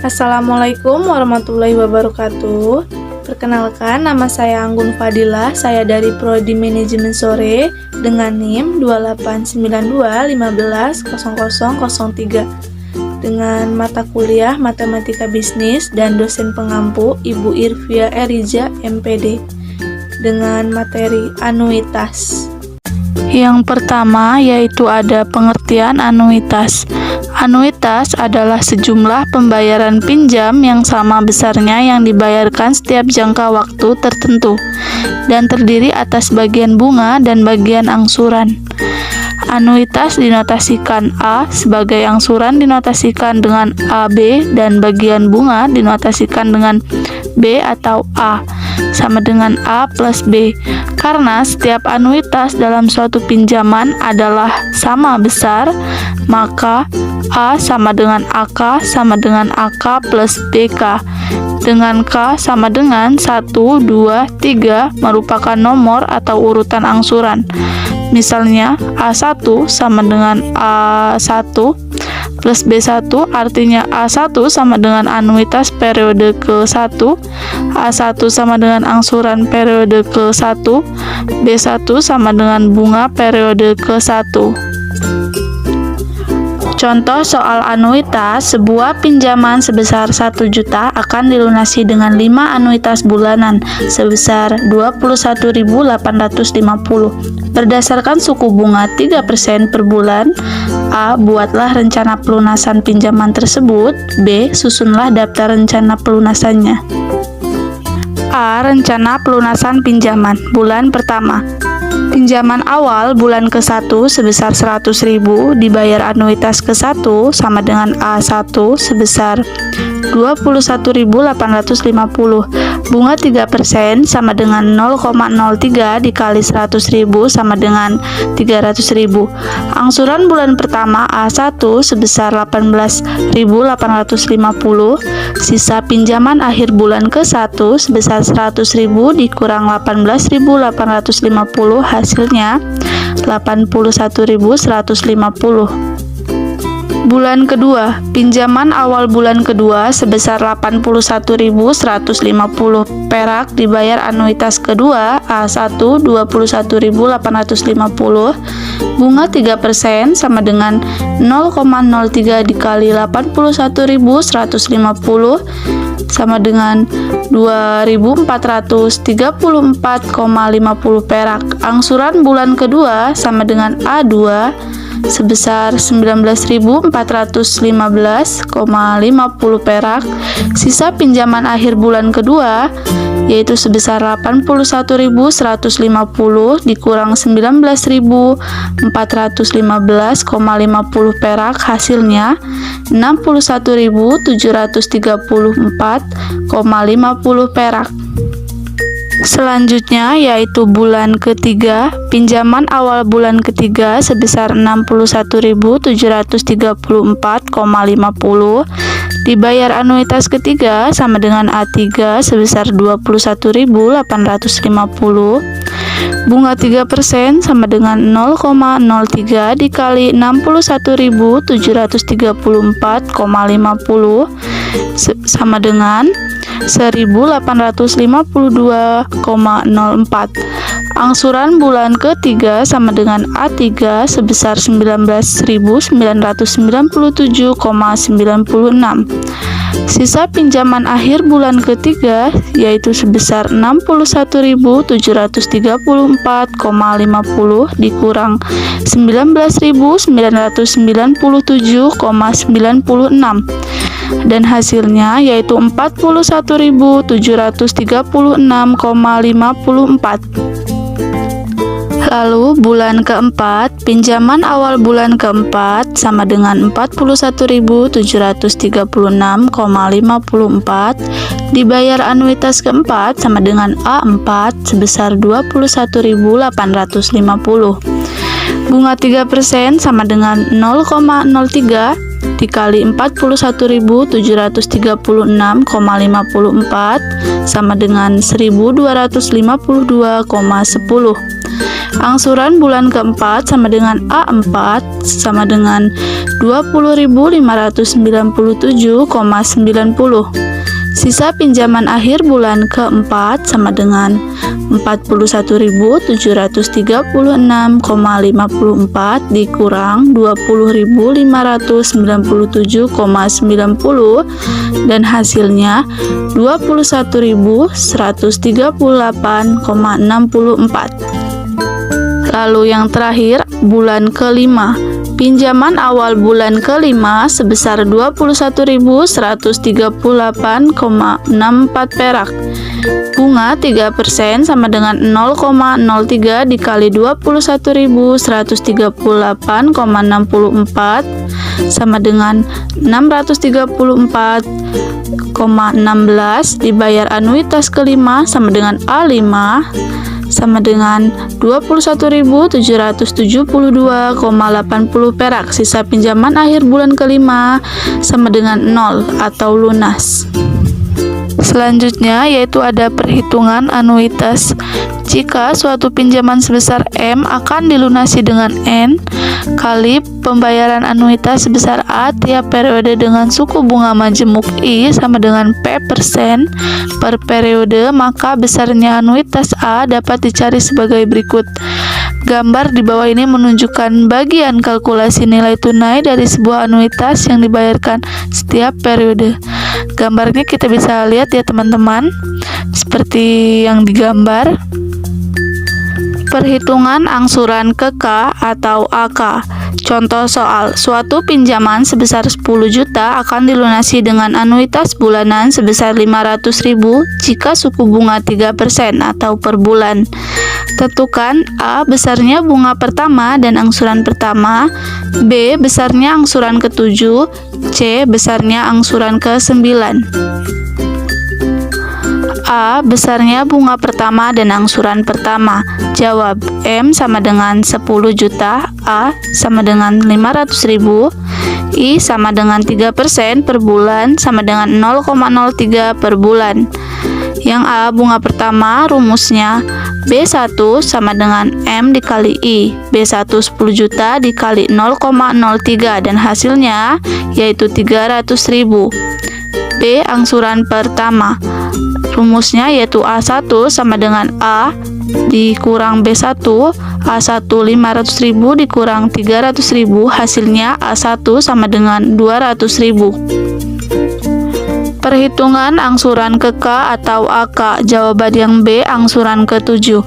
Assalamualaikum warahmatullahi wabarakatuh. Perkenalkan, nama saya Anggun Fadilah. Saya dari Prodi Manajemen Sore dengan NIM 2892150003 dengan mata kuliah Matematika Bisnis dan dosen pengampu Ibu Irvia Eriza MPD dengan materi anuitas. Yang pertama yaitu ada pengertian anuitas. Anuitas adalah sejumlah pembayaran pinjam yang sama besarnya yang dibayarkan setiap jangka waktu tertentu dan terdiri atas bagian bunga dan bagian angsuran. Anuitas dinotasikan A, sebagai angsuran dinotasikan dengan AB, dan bagian bunga dinotasikan dengan B atau A, sama dengan A plus B. Karena setiap anuitas dalam suatu pinjaman adalah sama besar, maka A sama dengan AK sama dengan AK plus BK, dengan K sama dengan 1, 2, 3 merupakan nomor atau urutan angsuran. Misalnya A1 sama dengan A1 plus B1, artinya A1 sama dengan anuitas periode ke-1, A1 sama dengan angsuran periode ke-1, B1 sama dengan bunga periode ke-1. Contoh soal anuitas, sebuah pinjaman sebesar 1 juta akan dilunasi dengan 5 anuitas bulanan sebesar 21.850. Berdasarkan suku bunga 3% per bulan. A. Buatlah rencana pelunasan pinjaman tersebut. B. Susunlah daftar rencana pelunasannya. A. Rencana pelunasan pinjaman. Bulan pertama. Pinjaman awal bulan ke-1 sebesar 100.000 dibayar anuitas ke-1 sama dengan A1 sebesar 21.850. Bunga 3% sama dengan 0,03 dikali 100.000 sama dengan 300.000. Angsuran bulan pertama A1 sebesar 18.850. Sisa pinjaman akhir bulan ke-1 sebesar 100.000 dikurang 18.850, hasilnya 81.150. Bulan kedua, pinjaman awal bulan kedua sebesar 81.150 perak dibayar anuitas kedua A1 21.850. Bunga 3% sama dengan 0,03 dikali 81.150 sama dengan 2.434,50 perak. Angsuran bulan kedua sama dengan A2 sebesar 19.415,50 perak. Sisa pinjaman akhir bulan kedua yaitu sebesar 81.150 dikurang 19.415,50 perak, hasilnya 61.734,50 perak. Selanjutnya yaitu bulan ketiga, pinjaman awal bulan ketiga sebesar 61.734,50 dibayar anuitas ketiga sama dengan A3 sebesar 21.850. Bunga 3% sama dengan 0,03 dikali 61.734,50 sama dengan 1.852,04. Angsuran bulan ketiga sama dengan A3 sebesar 19.997,96. Sisa pinjaman akhir bulan ketiga yaitu sebesar 61.734,50 dikurang 19.997,96 dan hasilnya yaitu 41.736,54. Lalu bulan keempat, pinjaman awal bulan keempat sama dengan 41.736,54 dibayar anuitas keempat sama dengan A4 sebesar 21.850. Bunga 3% sama dengan 0,03 dikali 41.736,54 sama dengan 1.252,10. Angsuran bulan keempat sama dengan A4 sama dengan 20.597,90. Sisa pinjaman akhir bulan keempat sama dengan 41.736,54 dikurang 20.597,90 dan hasilnya 21.138,64. Lalu yang terakhir bulan kelima. Pinjaman awal bulan kelima sebesar 21.138,64 perak. Bunga 3% sama dengan 0,03 dikali 21.138,64 sama dengan 634,16 dibayar anuitas kelima sama dengan A5 sama dengan 21.772,80 perak. Sisa pinjaman akhir bulan kelima sama dengan 0 atau lunas. Selanjutnya yaitu ada perhitungan anuitas. Jika suatu pinjaman sebesar M akan dilunasi dengan N kali pembayaran anuitas sebesar A tiap periode dengan suku bunga majemuk I sama dengan P% per periode, maka besarnya anuitas A dapat dicari sebagai berikut. Gambar di bawah ini menunjukkan bagian kalkulasi nilai tunai dari sebuah anuitas yang dibayarkan setiap periode. Gambarnya kita bisa lihat ya teman-teman, seperti yang digambar. Perhitungan angsuran ke K atau AK. Contoh soal, suatu pinjaman sebesar 10 juta akan dilunasi dengan anuitas bulanan sebesar 500.000 jika suku bunga 3% atau per bulan. Tentukan A besarnya bunga pertama dan angsuran pertama, B besarnya angsuran ke-7, C besarnya angsuran ke-9. A besarnya bunga pertama dan angsuran pertama. Jawab, M sama dengan 10 juta, A sama dengan 500.000, I sama dengan 3% per bulan sama dengan 0,03 per bulan. Yang A bunga pertama rumusnya B1 sama dengan M dikali I. B1 10 juta dikali 0,03 dan hasilnya yaitu 300.000. B angsuran pertama. Rumusnya yaitu A1 sama dengan A dikurang B1, A1 500.000 dikurang 300.000, hasilnya A1 sama dengan 200.000. Perhitungan angsuran ke K atau AK. Jawaban yang B angsuran ke-7.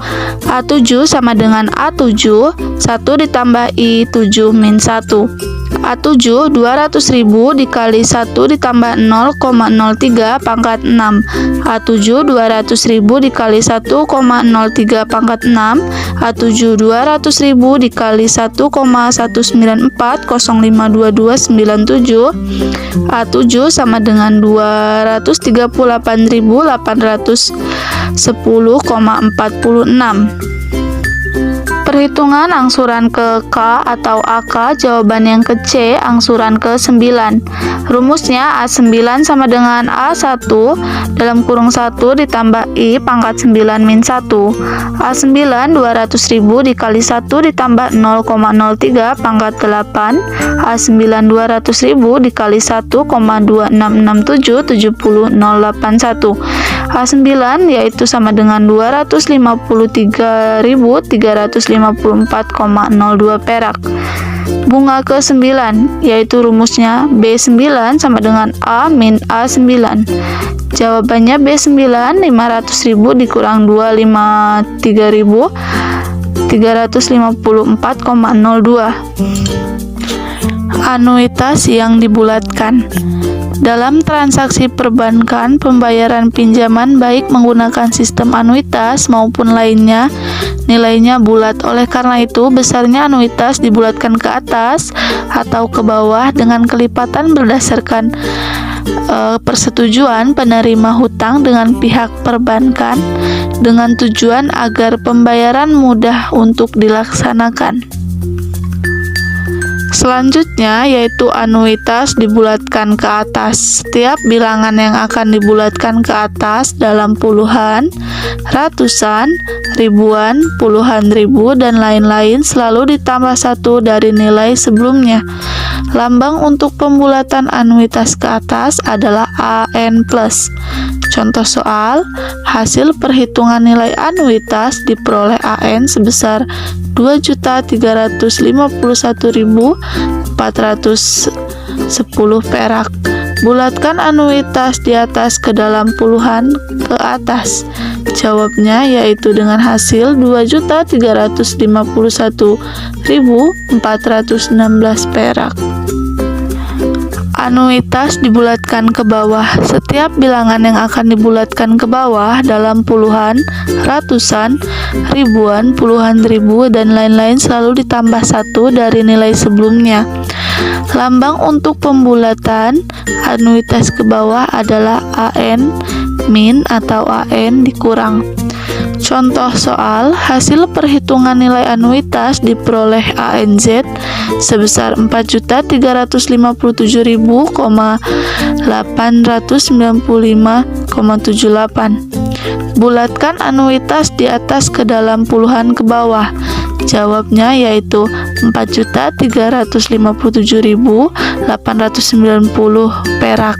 A7 sama dengan A7, 1 ditambah I7 min 1. A7 200.000 dikali 1 ditambah 0,03 pangkat 6. A7 200.000 dikali 1,03 pangkat 6. A7 200.000 dikali 1,194052297. A7 sama dengan 238.810,46. Perhitungan angsuran ke K atau AK. Jawaban yang ke C angsuran ke 9. Rumusnya A9 sama dengan A1 dalam kurung 1 ditambah I pangkat 9 min 1. A9 200.000 dikali 1 ditambah 0,03 pangkat 8. A9 200.000 dikali 1,266770081. A9 yaitu sama dengan 253.354,02 perak. Bunga ke-9 yaitu rumusnya B9 sama dengan A min A9. Jawabannya B9 500.000 dikurang 253.354,02. Anuitas yang dibulatkan. Dalam transaksi perbankan, pembayaran pinjaman baik menggunakan sistem anuitas maupun lainnya, nilainya bulat. Oleh karena itu, besarnya anuitas dibulatkan ke atas atau ke bawah dengan kelipatan berdasarkan persetujuan penerima hutang dengan pihak perbankan dengan tujuan agar pembayaran mudah untuk dilaksanakan. Selanjutnya yaitu anuitas dibulatkan ke atas. Setiap bilangan yang akan dibulatkan ke atas dalam puluhan, ratusan, ribuan, puluhan ribu, dan lain-lain selalu ditambah 1 dari nilai sebelumnya. Lambang untuk pembulatan anuitas ke atas adalah AN+. Contoh soal, hasil perhitungan nilai anuitas diperoleh AN sebesar 2.351.410 perak. Bulatkan anuitas di atas ke dalam puluhan ke atas. Jawabnya yaitu dengan hasil 2.351.416 perak. Anuitas dibulatkan ke bawah. Setiap bilangan yang akan dibulatkan ke bawah dalam puluhan, ratusan, ribuan, puluhan ribu, dan lain-lain selalu ditambah 1 dari nilai sebelumnya. Lambang untuk pembulatan anuitas ke bawah adalah AN min atau AN dikurang. Contoh soal, hasil perhitungan nilai anuitas diperoleh ANZ sebesar 4.350.895,78. Bulatkan anuitas di atas ke dalam puluhan ke bawah. Jawabnya yaitu 4.357.890 perak.